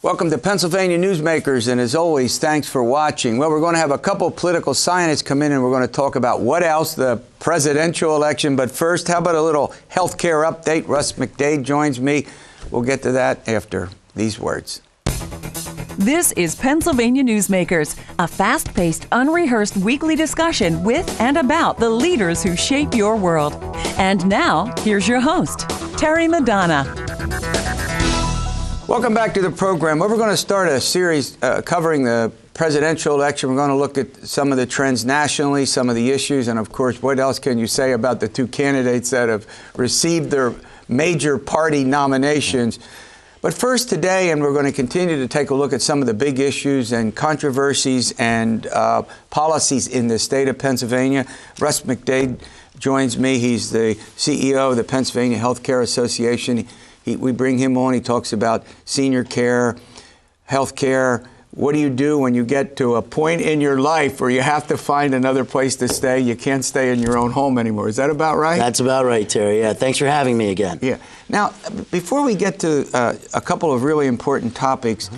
Welcome to Pennsylvania Newsmakers, and as always, thanks for watching. Well, we're going to have a couple political scientists come in, and we're going to talk about what else, the presidential election. But first, how about a little health care update? Russ McDaid joins me. We'll get to that after these words. This is Pennsylvania Newsmakers, a fast-paced, unrehearsed weekly discussion with and about the leaders who shape your world. And now, here's your host, Terry Madonna. Welcome back to the program. Well, we're going to start a series covering the presidential election. We're going to look at some of the trends nationally, some of the issues, and of course, what else can you say about the two candidates that have received their major party nominations? But first today, and we're going to continue to take a look at some of the big issues and controversies and policies in the state of Pennsylvania. Russ McDaid joins me. He's the CEO of the Pennsylvania Healthcare Association. We bring him on. He talks about senior care, health care. What do you do when you get to a point in your life where you have to find another place to stay? You can't stay in your own home anymore. Is that about right? That's about right, Terry. Yeah, thanks for having me again. Yeah. Now, before we get to a couple of really important topics,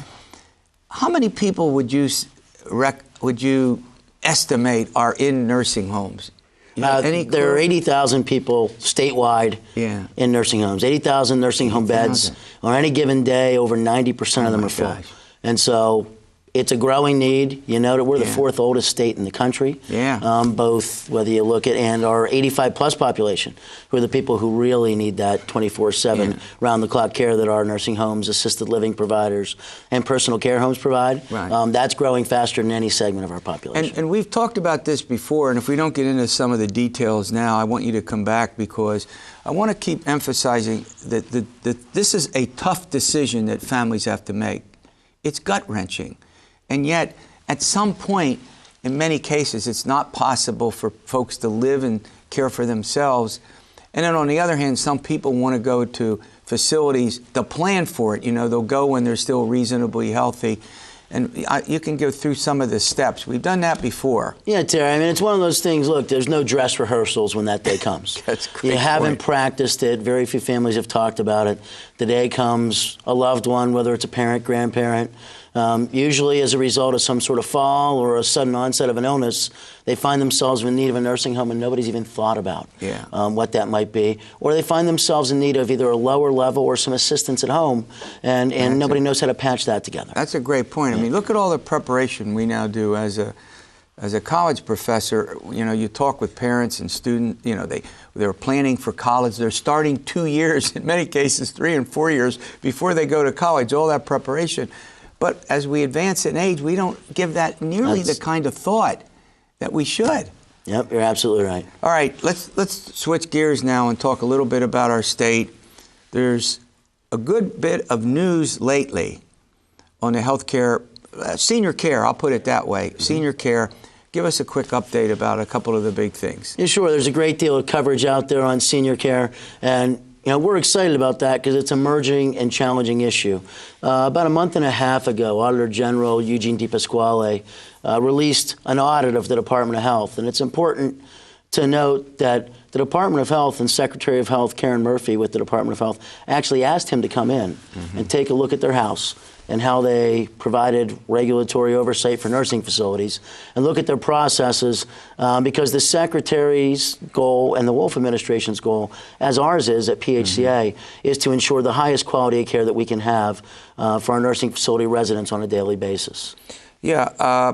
how many people would you estimate are in nursing homes? There are 80,000 people statewide in nursing homes. 80,000 nursing home beds. On any given day, over 90% of them are full. And so it's a growing need. You know that we're the fourth oldest state in the country. Both whether you look at and our 85-plus population, who are the people who really need that 24/7 round-the-clock care that our nursing homes, assisted living providers, and personal care homes provide. That's growing faster than any segment of our population. And we've talked about this before, and if we don't get into some of the details now, I want you to come back because I want to keep emphasizing that this is a tough decision that families have to make. It's gut-wrenching. And yet, at some point, in many cases, it's not possible for folks to live and care for themselves. And then on the other hand, some people want to go to facilities to plan for it. You know, they'll go when they're still reasonably healthy. And you can go through some of the steps. We've done that before. Yeah, Terry. I mean, it's one of those things. Look, there's no dress rehearsals when that day comes. That's great. You haven't practiced it. Very few families have talked about it. The day comes, a loved one, whether it's a parent, grandparent, usually as a result of some sort of fall or a sudden onset of an illness, they find themselves in need of a nursing home and nobody's even thought about what that might be. Or they find themselves in need of either a lower level or some assistance at home, and nobody knows how to patch that together. That's a great point. I mean, look at all the preparation we now do as a college professor. You know, you talk with parents and students. You know, they're planning for college. They're starting 2 years, in many cases 3 and 4 years before they go to college. All that preparation. But as we advance in age, we don't give that nearly the kind of thought that we should. Yep, you're absolutely right. All right, let's switch gears now and talk a little bit about our state. There's a good bit of news lately on the health care, senior care, I'll put it that way, senior care. Give us a quick update about a couple of the big things. Yeah, sure. There's a great deal of coverage out there on senior care, and you know, we're excited about that because it's an emerging and challenging issue. About a month and a half ago, Auditor General Eugene DePasquale released an audit of the Department of Health. And it's important to note that the Department of Health and Secretary of Health Karen Murphy with the Department of Health actually asked him to come in and take a look at their house and how they provided regulatory oversight for nursing facilities and look at their processes because the Secretary's goal and the Wolf administration's goal, as ours is at PHCA, is to ensure the highest quality of care that we can have for our nursing facility residents on a daily basis. Yeah,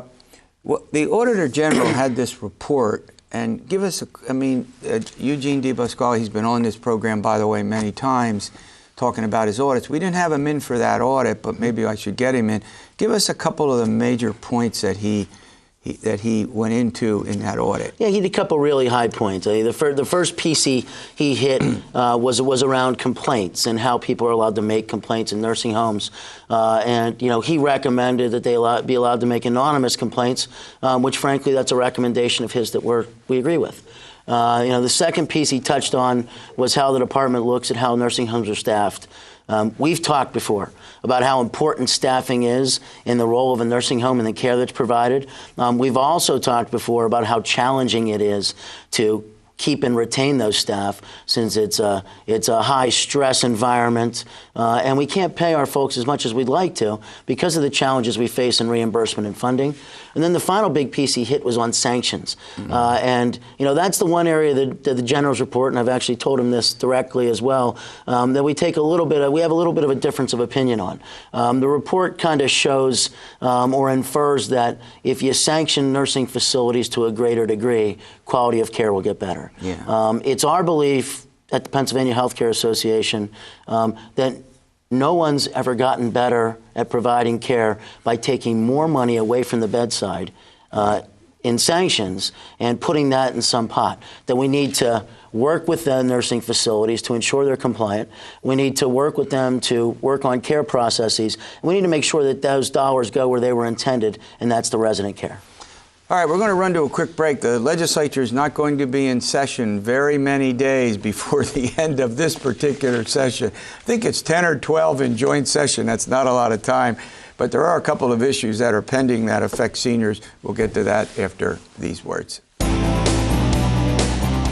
well, the Auditor General had this report, and give us, Eugene DePasquale, he's been on this program, by the way, many times, talking about his audits. We didn't have him in for that audit, but maybe I should get him in. Give us a couple of the major points that he went into in that audit. Yeah, he had a couple really high points. The first piece he hit was around complaints and how people are allowed to make complaints in nursing homes. And, you know, he recommended that they be allowed to make anonymous complaints, which, frankly, that's a recommendation of his that we agree with. You know, the second piece he touched on was how the department looks at how nursing homes are staffed. We've talked before about how important staffing is in the role of a nursing home and the care that's provided. We've also talked before about how challenging it is to keep and retain those staff, since it's a high stress environment, and we can't pay our folks as much as we'd like to because of the challenges we face in reimbursement and funding. And then the final big piece he hit was on sanctions. And that's the one area that the general's report, and I've actually told him this directly as well, that we have a little bit of a difference of opinion on. The report kind of shows or infers that if you sanction nursing facilities to a greater degree, quality of care will get better. Yeah. It's our belief at the Pennsylvania Healthcare Association that no one's ever gotten better at providing care by taking more money away from the bedside in sanctions and putting that in some pot. That we need to work with the nursing facilities to ensure they're compliant. We need to work with them to work on care processes. And we need to make sure that those dollars go where they were intended, and that's the resident care. All right, we're going to run to a quick break. The legislature is not going to be in session very many days before the end of this particular session. I think it's 10 or 12 in joint session. That's not a lot of time. But there are a couple of issues that are pending that affect seniors. We'll get to that after these words.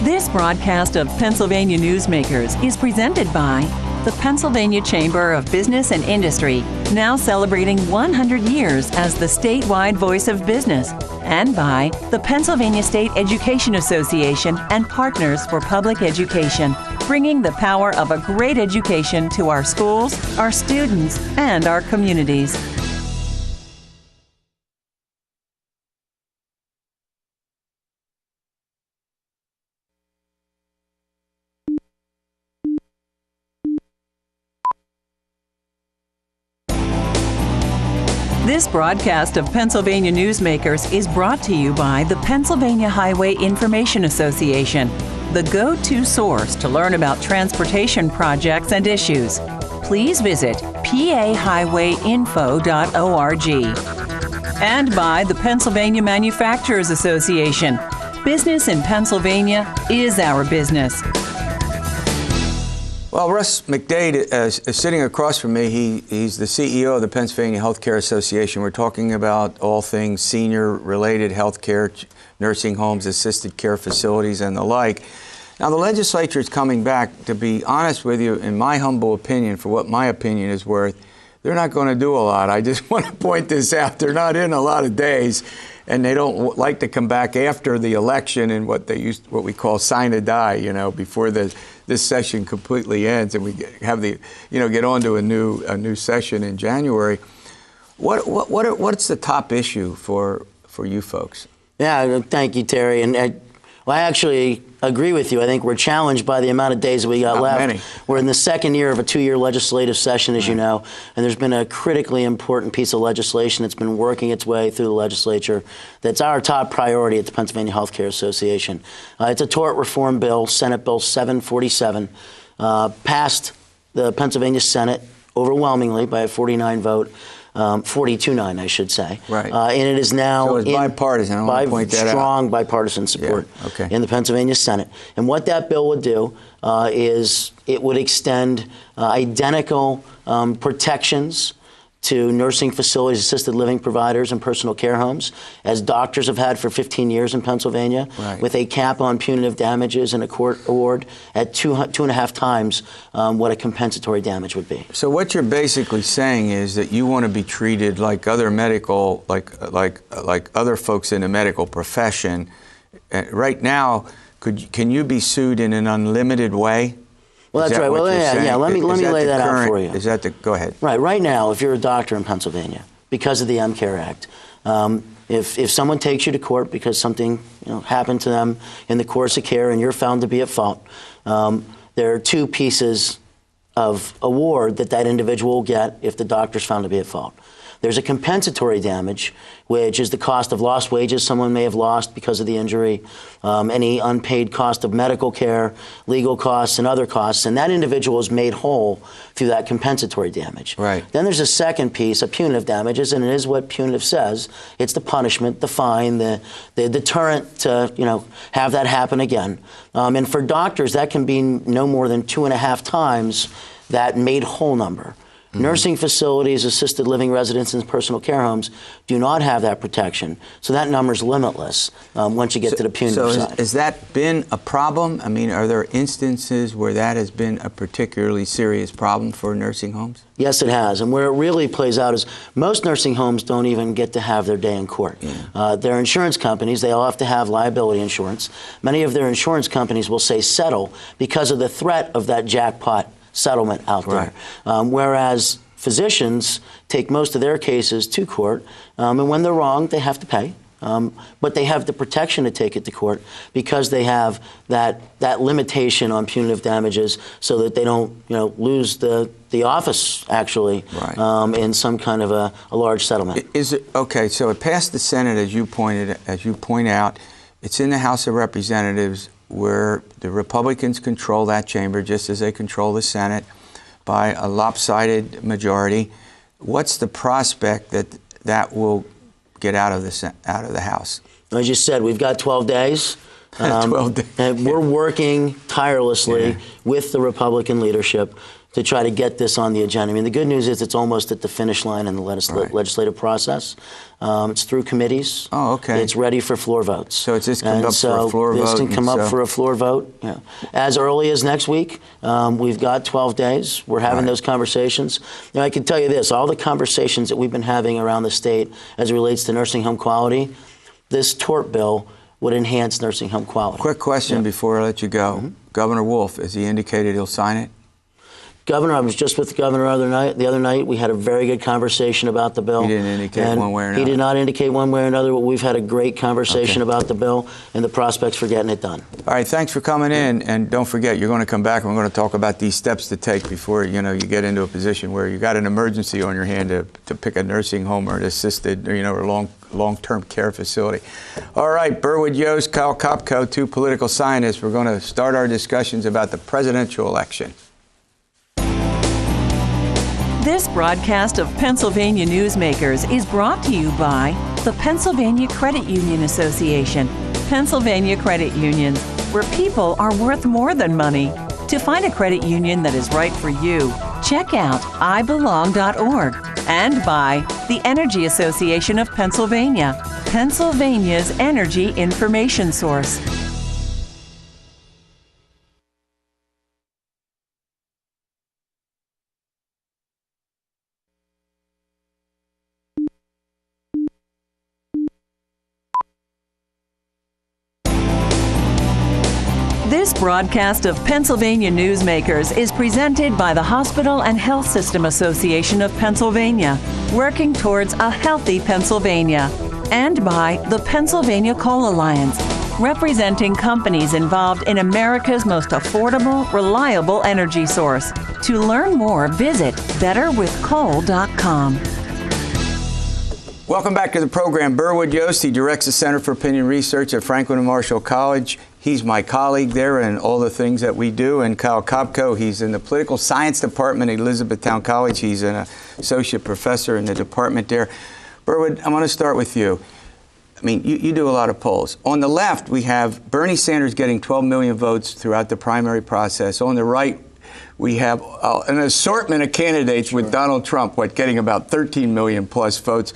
This broadcast of Pennsylvania Newsmakers is presented by the Pennsylvania Chamber of Business and Industry, now celebrating 100 years as the statewide voice of business, and by the Pennsylvania State Education Association and Partners for Public Education, bringing the power of a great education to our schools, our students, and our communities. This broadcast of Pennsylvania Newsmakers is brought to you by the Pennsylvania Highway Information Association, the go-to source to learn about transportation projects and issues. Please visit pahighwayinfo.org. And by the Pennsylvania Manufacturers Association. Business in Pennsylvania is our business. Well, Russ McDaid is sitting across from me. He's the CEO of the Pennsylvania Healthcare Association. We're talking about all things senior-related health care, nursing homes, assisted care facilities, and the like. Now, the legislature is coming back. To be honest with you, in my humble opinion, for what my opinion is worth, they're not going to do a lot. I just want to point this out. They're not in a lot of days, and they don't like to come back after the election and what we call sign a die, before this session completely ends and we have get on to a new session in January. What's the top issue for you folks? Yeah, thank you, Terry. And I actually agree with you. I think we're challenged by the amount of days that we got left. Many. We're in the second year of a 2-year legislative session, as you know, and there's been a critically important piece of legislation that's been working its way through the legislature that's our top priority at the Pennsylvania Healthcare Association. It's a tort reform bill, Senate Bill 747, passed the Pennsylvania Senate overwhelmingly by a 49 vote. 42-9, I should say. Right. And it is now so it's bipartisan. I want to point that out. Strong bipartisan support in the Pennsylvania Senate. And what that bill would do is it would extend identical protections to nursing facilities, assisted living providers, and personal care homes, as doctors have had for 15 years in Pennsylvania, with a cap on punitive damages and a court award at 2.5 times what a compensatory damage would be. So what you're basically saying is that you want to be treated like other medical, like other folks in the medical profession. Right now, can you be sued in an unlimited way? Well, that's right. Well, yeah. Let me lay that out for you. Go ahead. Right now, if you're a doctor in Pennsylvania, because of the MCARE Act, if someone takes you to court because something happened to them in the course of care and you're found to be at fault, there are 2 pieces of award that individual will get if the doctor's found to be at fault. There's a compensatory damage, which is the cost of lost wages someone may have lost because of the injury, any unpaid cost of medical care, legal costs, and other costs, and that individual is made whole through that compensatory damage. Right. Then there's a second piece, of punitive damages, and it is what punitive says. It's the punishment, the fine, the deterrent to have that happen again. And for doctors, that can be no more than 2.5 times that made whole number. Nursing facilities, assisted living residences, and personal care homes do not have that protection. So that number's limitless once you get to the punitive side. Has that been a problem? I mean, are there instances where that has been a particularly serious problem for nursing homes? Yes, it has. And where it really plays out is most nursing homes don't even get to have their day in court. Their insurance companies, they all have to have liability insurance. Many of their insurance companies will say settle because of the threat of that jackpot settlement out there. Whereas physicians take most of their cases to court, and when they're wrong, they have to pay. But they have the protection to take it to court because they have that limitation on punitive damages, so that they don't, lose the office actually in some kind of a large settlement. Is it okay? So it passed the Senate, as you point out. It's in the House of Representatives, where the Republicans control that chamber just as they control the Senate by a lopsided majority. What's the prospect that that will get out of the House? As you said, we've got 12 days. 12 days. And we're working tirelessly with the Republican leadership to try to get this on the agenda. I mean, the good news is it's almost at the finish line in the legislative process. It's through committees. Oh, okay. It's ready for floor votes. So it's just come up for a floor vote. This can come up for a floor vote. As early as next week. We've got 12 days. We're having those conversations. I can tell you this, all the conversations that we've been having around the state as it relates to nursing home quality, this tort bill would enhance nursing home quality. Quick question before I let you go. Governor Wolf, has he indicated he'll sign it? Governor, I was just with the governor the other night. We had a very good conversation about the bill. He didn't indicate one way or another? He did not indicate one way or another, but we've had a great conversation about the bill and the prospects for getting it done. All right, thanks for coming in. And don't forget, you're going to come back and we're going to talk about these steps to take before, you get into a position where you got an emergency on your hand to pick a nursing home or an assisted, or long-term care facility. All right, Berwood Yost, Kyle Kopko, two political scientists. We're going to start our discussions about the presidential election. This broadcast of Pennsylvania Newsmakers is brought to you by the Pennsylvania Credit Union Association. Pennsylvania Credit Unions, where people are worth more than money. To find a credit union that is right for you, check out ibelong.org. And by the Energy Association of Pennsylvania, Pennsylvania's energy information source. This broadcast of Pennsylvania Newsmakers is presented by the Hospital and Health System Association of Pennsylvania, working towards a healthy Pennsylvania, and by the Pennsylvania Coal Alliance, representing companies involved in America's most affordable, reliable energy source. To learn more, visit betterwithcoal.com. Welcome back to the program. Berwood Yost, he directs the Center for Opinion Research at Franklin and Marshall College. He's my colleague there in all the things that we do. And Kyle Kopko, he's in the Political Science Department at Elizabethtown College. He's an associate professor in the department there. Berwood, I want to start with you. I mean, you do a lot of polls. On the left, we have Bernie Sanders getting 12 million votes throughout the primary process. On the right, we have an assortment of candidates with Donald Trump, getting about 13 million plus votes.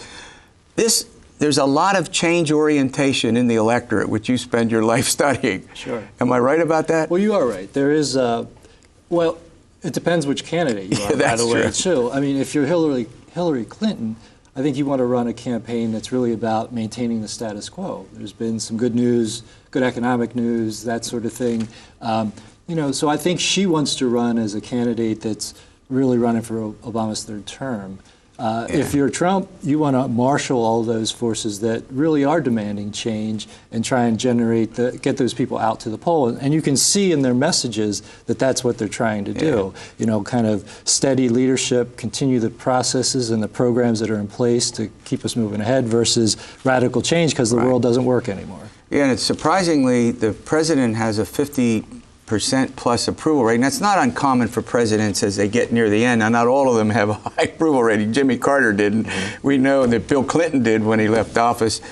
There's a lot of change orientation in the electorate, which you spend your life studying. Sure. Am I right about that? Well, you are right. There is, well, it depends which candidate you are, by the way, too. I mean, if you're Hillary Clinton, I think you want to run a campaign that's really about maintaining the status quo. There's been some good news, good economic news, that sort of thing. So I think she wants to run as a candidate that's really running for Obama's third term. If you're Trump, you want to marshal all those forces that really are demanding change and try and get those people out to the poll. And you can see in their messages that that's what they're trying to do. Kind of steady leadership, continue the processes and the programs that are in place to keep us moving ahead versus radical change because the world doesn't work anymore. Yeah, and it's surprisingly, the president has a 50% plus approval rate. And that's not uncommon for presidents as they get near the end. Now, not all of them have a high approval rating. Jimmy Carter didn't. We know that Bill Clinton did when he left office.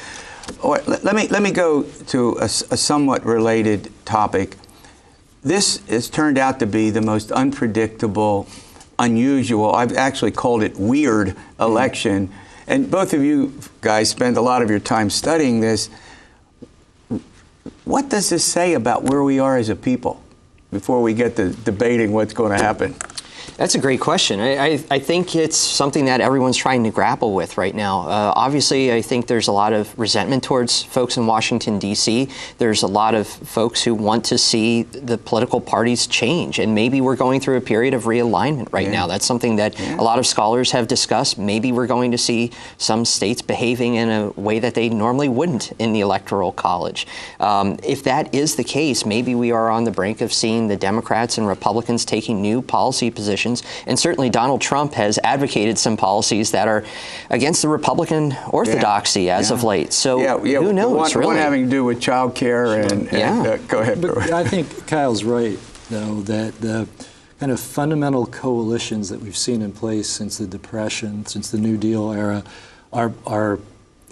Let me go to a somewhat related topic. This has turned out to be the most unpredictable, unusual. I've actually called it weird election. And both of you guys spend a lot of your time studying this. What does this say about where we are as a people before we get to debating what's going to happen? That's a great question. I think it's something that everyone's trying to grapple with right now. Obviously, I think there's a lot of resentment towards folks in Washington, D.C. There's a lot of folks who want to see the political parties change, and maybe we're going through a period of realignment right now. That's something that a lot of scholars have discussed. Maybe we're going to see some states behaving in a way that they normally wouldn't in the Electoral College. If that is the case, maybe we are on the brink of seeing the Democrats and Republicans taking new policy positions. And certainly Donald Trump has advocated some policies that are against the Republican orthodoxy as of late. So who knows, one having to do with child care and go ahead. But I think Kyle's right, though, that the kind of fundamental coalitions that we've seen in place since the Depression, since the New Deal era, are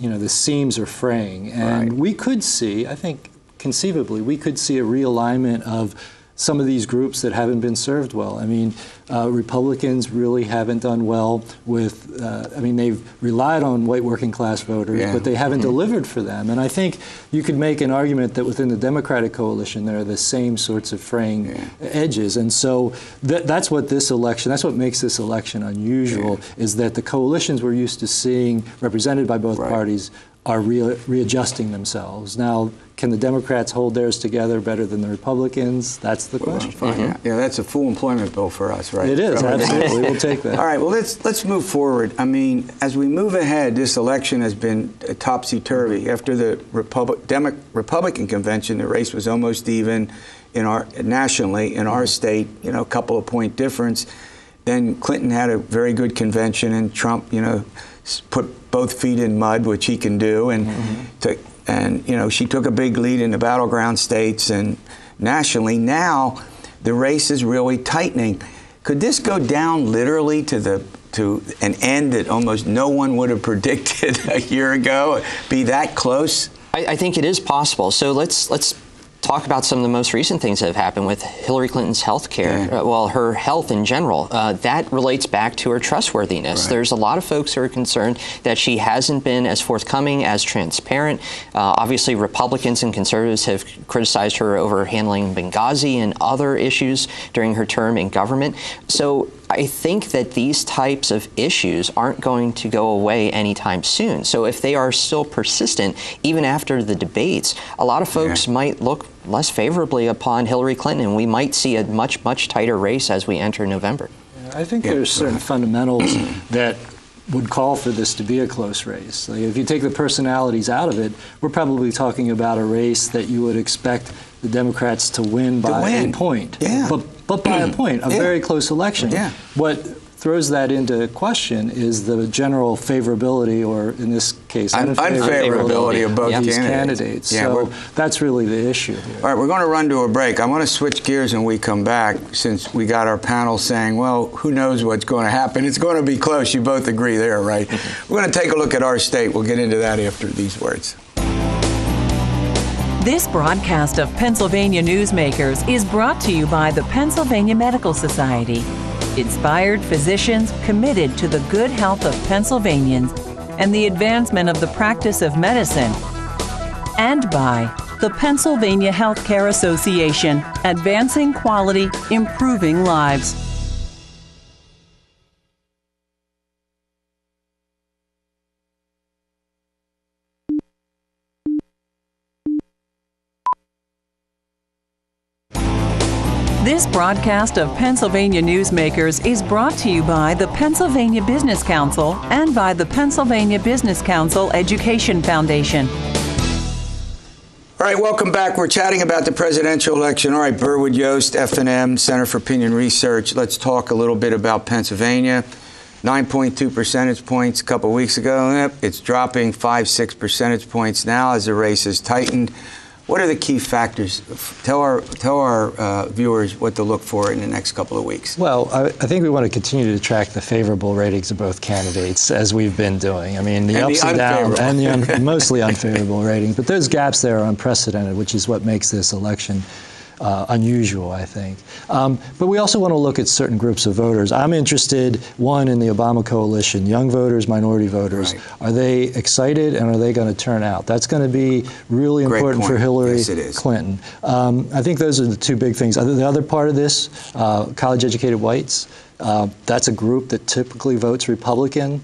the seams are fraying. And we could see, I think conceivably, we could see a realignment of some of these groups that haven't been served well. I mean, Republicans really haven't done well with, they've relied on white working class voters, but they haven't delivered for them. And I think you could make an argument that within the Democratic coalition, there are the same sorts of fraying edges. And so that's what this election, that's what makes this election unusual, is that the coalitions we're used to seeing represented by both parties are readjusting themselves. Now, can the Democrats hold theirs together better than the Republicans? That's the question. Yeah, that's a full employment bill for us, right? It is, absolutely. We'll take that. All right, well, let's move forward. I mean, as we move ahead, this election has been topsy-turvy. After the Republican convention, the race was almost even nationally. In our state, a couple of point difference. Then Clinton had a very good convention, and Trump, put both feet in mud, which he can do, and she took a big lead in the battleground states and nationally. Now the race is really tightening. Could this go down literally to an end that almost no one would have predicted a year ago? Be that close? I think it is possible. So let's talk about some of the most recent things that have happened with Hillary Clinton's health care, her health in general. That relates back to her trustworthiness. There's a lot of folks who are concerned that she hasn't been as forthcoming, as transparent. Obviously, Republicans and conservatives have criticized her over handling Benghazi and other issues during her term in government. So I think that these types of issues aren't going to go away anytime soon. So if they are still persistent, even after the debates, a lot of folks might look less favorably upon Hillary Clinton, and we might see a much, much tighter race as we enter November. I think there's certain fundamentals that would call for this to be a close race. Like if you take the personalities out of it, we're probably talking about a race that you would expect the Democrats to win by a point. But by a point, a very close election. What throws that into question is the general favorability, or in this case, unfavorability of both these candidates. So that's really the issue here. All right, we're going to run to a break. I want to switch gears when we come back, since we got our panel saying, well, who knows what's going to happen. It's going to be close. You both agree there, right? We're going to take a look at our state. We'll get into that after these words. This broadcast of Pennsylvania Newsmakers is brought to you by the Pennsylvania Medical Society. Inspired physicians committed to the good health of Pennsylvanians and the advancement of the practice of medicine. And by the Pennsylvania Healthcare Association, advancing quality, improving lives. This broadcast of Pennsylvania Newsmakers is brought to you by the Pennsylvania Business Council and by the Pennsylvania Business Council Education Foundation. All right, welcome back. We're chatting about the presidential election. All right, Berwood Yost, F&M, Center for Opinion Research. Let's talk a little bit about Pennsylvania. 9.2 percentage points a couple weeks ago. It's dropping 5-6 percentage points now as the race has tightened. What are the key factors? Tell our viewers what to look for in the next couple of weeks. Well, I think we want to continue to track the favorable ratings of both candidates, as we've been doing. I mean, the ups and downs, and the mostly unfavorable ratings. But those gaps there are unprecedented, which is what makes this election unusual, I think. But we also want to look at certain groups of voters. I'm interested, one, in the Obama coalition, young voters, minority voters. Right. Are they excited, and are they going to turn out? That's going to be really important for Hillary Clinton. I think those are the two big things. The other part of this, college-educated whites, that's a group that typically votes Republican.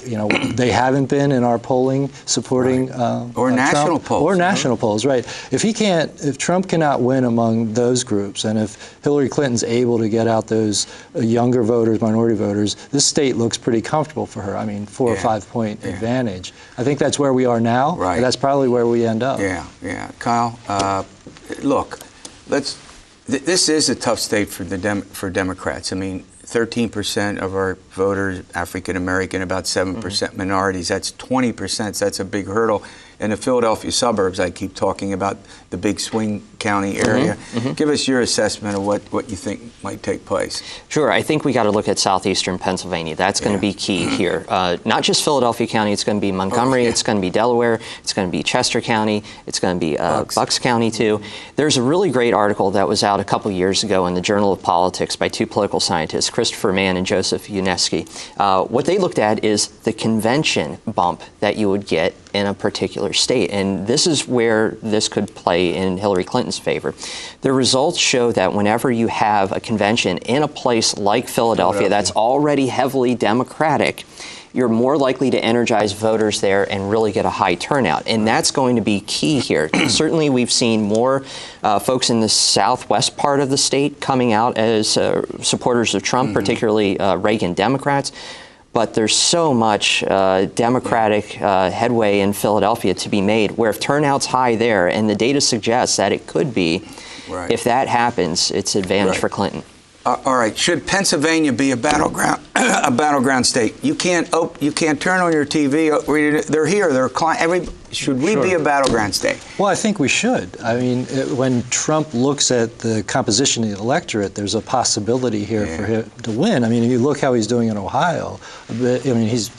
You know, they haven't been in our polling supporting or national Trump, polls. Or national polls, right. If Trump cannot win among those groups, and if Hillary Clinton's able to get out those younger voters, minority voters, this state looks pretty comfortable for her. I mean, 4 or 5 point advantage. I think that's where we are now. Right. And that's probably where we end up. Yeah. Kyle, look, this is a tough state for for Democrats. I mean, 13% of our voters, African American, about 7% minorities. That's 20%. So that's a big hurdle. In the Philadelphia suburbs, I keep talking about the big swing county area. Give us your assessment of what you think might take place. Sure. I think we got to look at southeastern Pennsylvania. That's going to be key here. Not just Philadelphia County. It's going to be Montgomery. It's going to be Delaware. It's going to be Chester County. It's going to be Bucks County, too. There's a really great article that was out a couple years ago in the Journal of Politics by two political scientists, Christopher Mann and Joseph Unesky. What they looked at is the convention bump that you would get in a particular state. And this is where this could play in Hillary Clinton's favor. The results show that whenever you have a convention in a place like Philadelphia that's already heavily Democratic, you're more likely to energize voters there and really get a high turnout. And that's going to be key here. Certainly, we've seen more folks in the southwest part of the state coming out as supporters of Trump, particularly Reagan Democrats. But there's so much Democratic headway in Philadelphia to be made, where if turnout's high there, and the data suggests that it could be, if that happens, it's advantage for Clinton. All right. Should Pennsylvania be a battleground, state? You can't turn on your TV. They're here. Should we be a battleground state? Well, I think we should. I mean, when Trump looks at the composition of the electorate, there's a possibility here for him to win. I mean, if you look how he's doing in Ohio, I mean, he's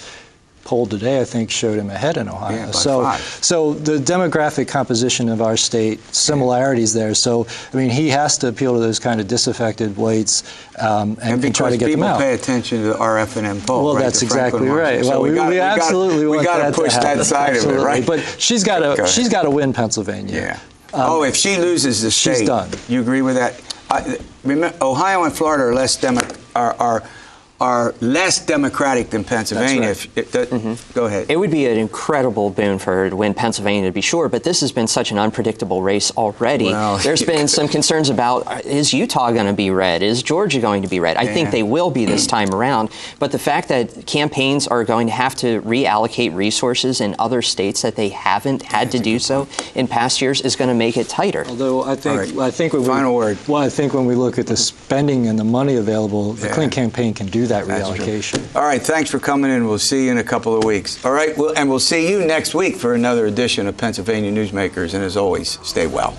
polled today, I think, showed him ahead in Ohio. So the demographic composition of our state, similarities there. So, I mean, he has to appeal to those kind of disaffected whites and try to get them out. People pay attention to the RF&M poll. Well, that's exactly right. Well, we absolutely want that to happen. We got to push that side of it, right? But she's got to win Pennsylvania. Yeah. If she loses the state, she's done. You agree with that? Remember, Ohio and Florida are less democratic than Pennsylvania. Go ahead. It would be an incredible boon for her to win Pennsylvania, to be sure, but this has been such an unpredictable race already. Well, there's been some concerns about, is Utah going to be red? Is Georgia going to be red? I think they will be this time around, but the fact that campaigns are going to have to reallocate resources in other states that they haven't had to do so in past years is going to make it tighter. Although I think final word. Well, I think when we look at the spending and the money available, the Clinton campaign can do that reallocation. All right, thanks for coming in. We'll see you in a couple of weeks. All right, and we'll see you next week for another edition of Pennsylvania Newsmakers. And as always, stay well.